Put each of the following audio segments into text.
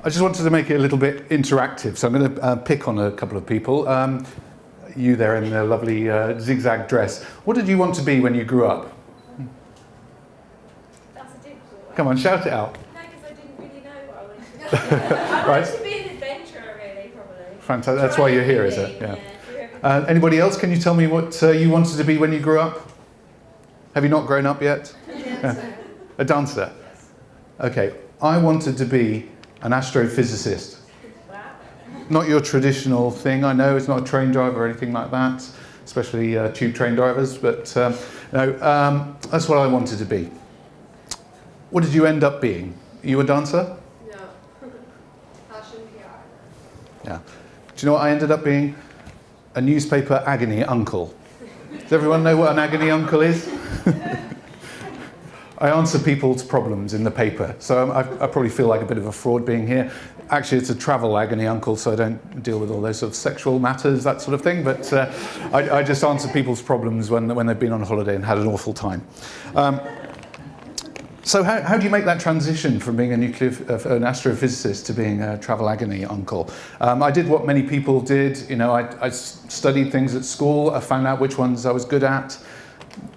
I just wanted to make it a little bit interactive, so I'm going to pick on a couple of people. You there in the lovely zigzag dress. What did you want to be when you grew up? That's a difficult one. Come on, shout it out. No, because I didn't really know what I wanted to be. I wanted to be an adventurer, really, probably. Fantastic. That's why you're here, is it? Yeah. Anybody else? Can you tell me what you wanted to be when you grew up? Have you not grown up yet? A dancer? Yes. Okay. I wanted to be an astrophysicist. Wow. Not your traditional thing, I know. It's not a train driver or anything like that, especially tube train drivers, but no, that's what I wanted to be. What did you end up being? You a dancer? No. Fashion PR. Yeah. Do you know what I ended up being? A newspaper agony uncle. Does everyone know what an agony uncle is? I answer people's problems in the paper, so I probably feel like a bit of a fraud being here. Actually, it's a travel agony uncle, so I don't deal with all those sort of sexual matters, that sort of thing, but I just answer people's problems when they've been on holiday and had an awful time. So how do you make that transition from being an astrophysicist to being a travel agony uncle? I did what many people did. You know, I studied things at school. I found out which ones I was good at.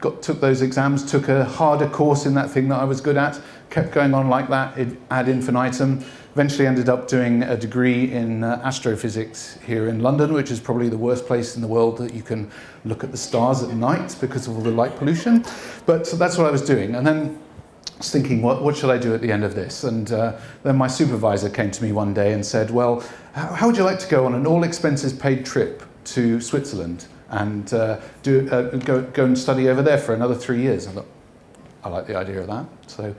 Took those exams, took a harder course in that thing that I was good at, kept going on like that ad infinitum. Eventually ended up doing a degree in astrophysics here in London, which is probably the worst place in the world that you can look at the stars at night because of all the light pollution. But so that's what I was doing. And then I was thinking, what should I do at the end of this? And then my supervisor came to me one day and said, well, how would you like to go on an all expenses paid trip to Switzerland and go and study over there for another 3 years? I thought, I like the idea of that. So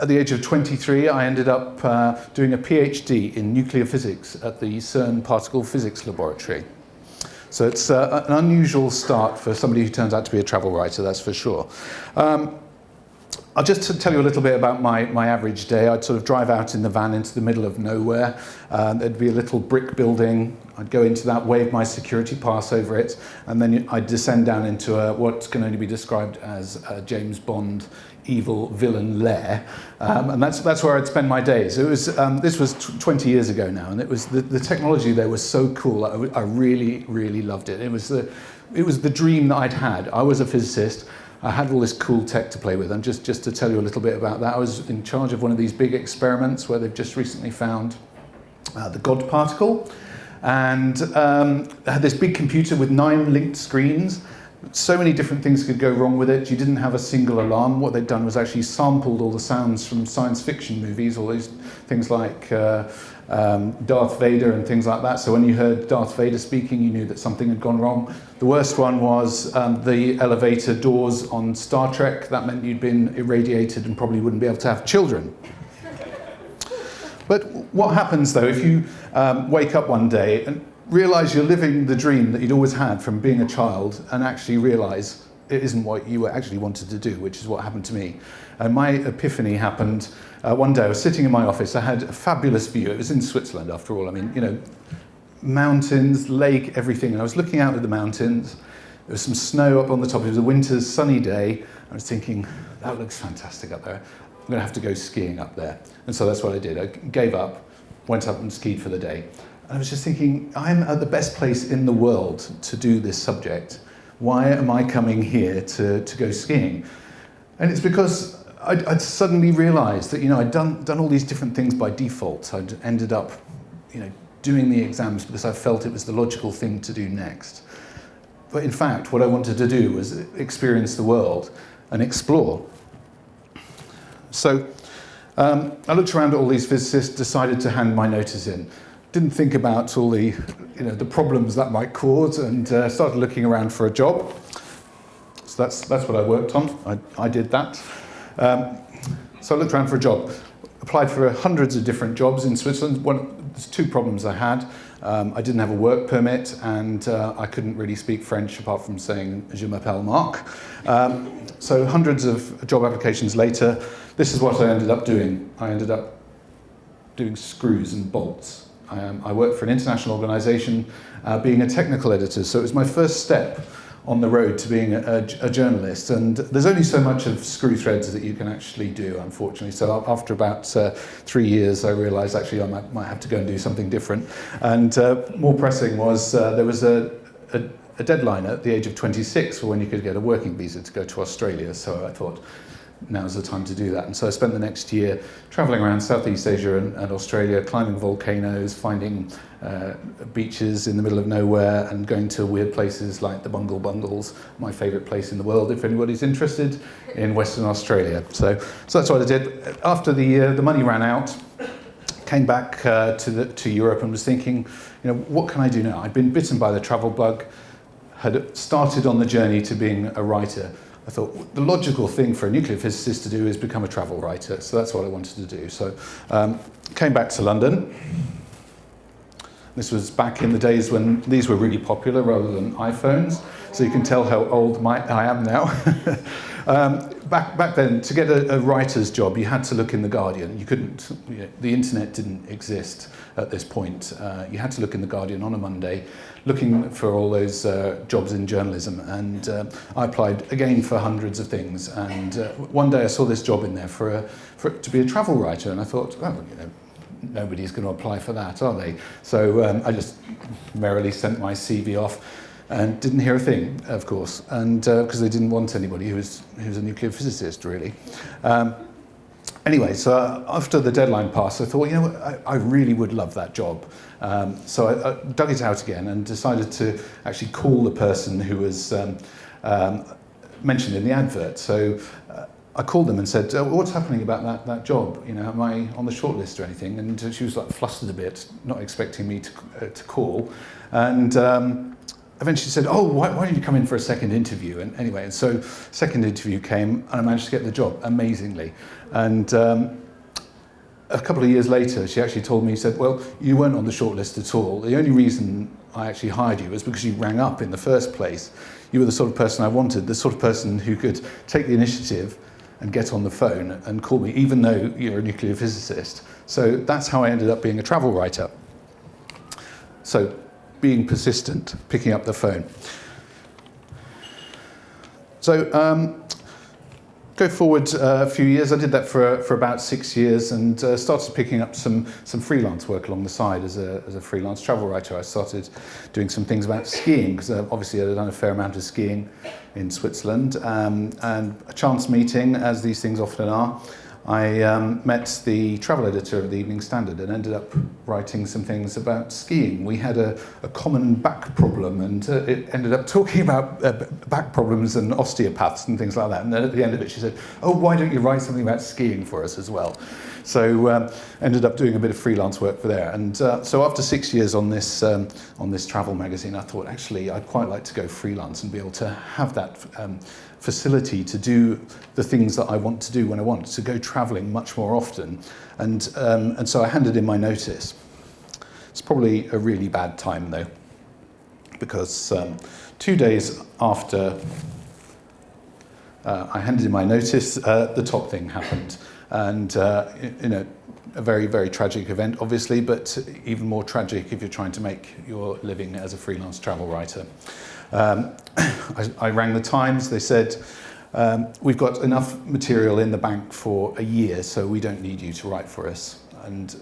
at the age of 23, I ended up doing a PhD in nuclear physics at the CERN Particle Physics Laboratory. So it's an unusual start for somebody who turns out to be a travel writer, that's for sure. I'll just tell you a little bit about my average day. I'd sort of drive out in the van into the middle of nowhere. There'd be a little brick building. I'd go into that, wave my security pass over it, and then I'd descend down into what can only be described as a James Bond evil villain lair. And that's where I'd spend my days. It was, this was 20 years ago now, and it was the technology there was so cool. I really, really loved it. It was the dream that I'd had. I was a physicist. I had all this cool tech to play with, and just to tell you a little bit about that, I was in charge of one of these big experiments where they've just recently found the God particle, and I had this big computer with 9 linked screens. So many different things could go wrong with it. You didn't have a single alarm. What they'd done was actually sampled all the sounds from science fiction movies, all these things like Darth Vader and things like that. So when you heard Darth Vader speaking, you knew that something had gone wrong. The worst one was the elevator doors on Star Trek. That meant you'd been irradiated and probably wouldn't be able to have children. But what happens though if you wake up one day and realise you're living the dream that you'd always had from being a child, and actually realise it isn't what you actually wanted to do, which is what happened to me. And my epiphany happened one day. I was sitting in my office. I had a fabulous view. It was in Switzerland, after all. I mean, you know, mountains, lake, everything. And I was looking out at the mountains. There was some snow up on the top. It was a winter's sunny day. I was thinking, that looks fantastic up there. I'm going to have to go skiing up there. And so that's what I did. I gave up, went up and skied for the day. And I was just thinking, I'm at the best place in the world to do this subject. Why am I coming here to go skiing? And it's because I'd suddenly realised that, you know, I'd done all these different things by default. I'd ended up, you know, doing the exams because I felt it was the logical thing to do next. But in fact, what I wanted to do was experience the world and explore. So I looked around at all these physicists, decided to hand my notice in. Didn't think about all the, you know, the problems that might cause, and started looking around for a job. So that's what I worked on. I did that. So I looked around for a job. Applied for hundreds of different jobs in Switzerland. There's 2 problems I had. I didn't have a work permit, and I couldn't really speak French apart from saying "Je m'appelle Marc." So hundreds of job applications later, this is what I ended up doing. I ended up doing screws and bolts. I worked for an international organisation being a technical editor, so it was my first step on the road to being a journalist, and there's only so much of screw threads that you can actually do, unfortunately. So after about 3 years, I realised actually I might have to go and do something different. And more pressing was there was a deadline at the age of 26 for when you could get a working visa to go to Australia. So I thought, now's the time to do that. And so I spent the next year travelling around Southeast Asia and Australia, climbing volcanoes, finding beaches in the middle of nowhere, and going to weird places like the Bungle Bungles, my favourite place in the world, if anybody's interested, in Western Australia. So that's what I did. After the year, the money ran out. Came back to Europe and was thinking, what can I do now? I'd been bitten by the travel bug, had started on the journey to being a writer. I thought the logical thing for a nuclear physicist to do is become a travel writer. So that's what I wanted to do. So came back to London. This was back in the days when these were really popular rather than iPhones. So you can tell how old I am now. Back then, to get a writer's job, you had to look in The Guardian. You couldn't, the internet didn't exist at this point. You had to look in The Guardian on a Monday, looking for all those jobs in journalism. And I applied again for hundreds of things. And one day I saw this job in there to be a travel writer. And I thought, nobody's going to apply for that, are they? So I just merrily sent my CV off. And didn't hear a thing, of course, and because they didn't want anybody who was a nuclear physicist, really. Anyway, so after the deadline passed, I thought, I really would love that job. So I dug it out again and decided to actually call the person who was mentioned in the advert. So I called them and said, what's happening about that job? Am I on the shortlist or anything? And she was like flustered a bit, not expecting me to call. And eventually said, why don't you come in for a second interview? And anyway, and so second interview came and I managed to get the job, amazingly. And a couple of years later, she actually told me, said, well, you weren't on the shortlist at all. The only reason I actually hired you was because you rang up in the first place. You were the sort of person I wanted, the sort of person who could take the initiative and get on the phone and call me, even though you're a nuclear physicist. So that's how I ended up being a travel writer. So being persistent, picking up the phone. So go forward a few years. I did that for about 6 years and started picking up some freelance work along the side as a freelance travel writer. I started doing some things about skiing because obviously I'd done a fair amount of skiing in Switzerland, and a chance meeting, as these things often are. I met the travel editor of the Evening Standard and ended up writing some things about skiing. We had a common back problem, and it ended up talking about back problems and osteopaths and things like that. And then at the end of it, she said, why don't you write something about skiing for us as well? So ended up doing a bit of freelance work for there. And so after 6 years on this travel magazine, I thought, actually, I'd quite like to go freelance and be able to have that facility to do the things that I want to do when I want, to go travelling much more often. And so I handed in my notice. It's probably a really bad time, though, because 2 days after I handed in my notice, the top thing happened. And, a very, very tragic event, obviously, but even more tragic if you're trying to make your living as a freelance travel writer. I rang the Times. They said, we've got enough material in the bank for a year, so we don't need you to write for us. And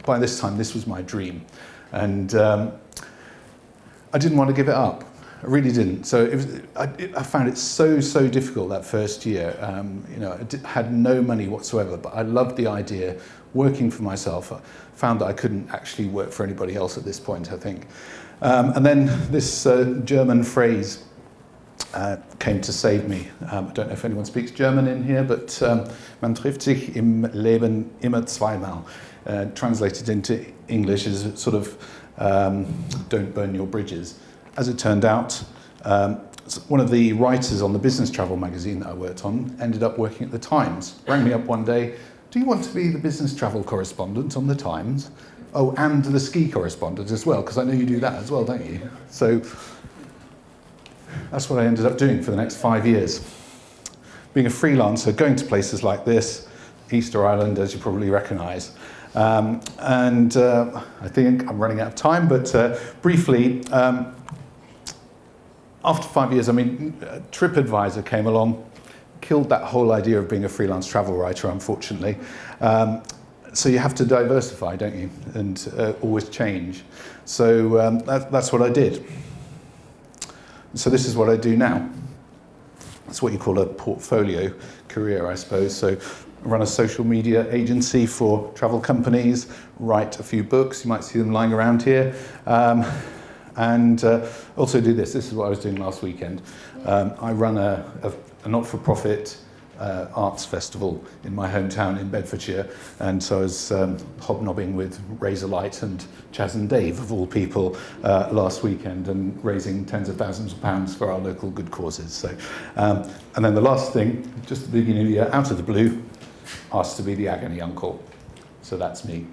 by this time, this was my dream. And I didn't want to give it up. I really didn't. So I found it so difficult that first year. I had no money whatsoever, but I loved the idea, working for myself. I found that I couldn't actually work for anybody else at this point, I think. And then this German phrase came to save me. I don't know if anyone speaks German in here, but man trifft sich im Leben immer zweimal. Translated into English is sort of don't burn your bridges. As it turned out, one of the writers on the business travel magazine that I worked on ended up working at the Times. Rang me up one day, do you want to be the business travel correspondent on the Times? Oh, and the ski correspondent as well, because I know you do that as well, don't you? So that's what I ended up doing for the next 5 years. Being a freelancer, going to places like this, Easter Island, as you probably recognise. And I think I'm running out of time, but briefly, after 5 years, I mean, TripAdvisor came along, killed that whole idea of being a freelance travel writer, unfortunately. So you have to diversify, don't you? And always change. So that's what I did. So this is what I do now. It's what you call a portfolio career, I suppose. So I run a social media agency for travel companies, write a few books. You might see them lying around here. And also do this. This is what I was doing last weekend. I run a not-for-profit arts festival in my hometown in Bedfordshire, and so I was hobnobbing with Razorlight and Chaz and Dave, of all people, last weekend, and raising tens of thousands of pounds for our local good causes. So, and then the last thing, just at the beginning of the year, out of the blue, asked to be the agony uncle. So that's me.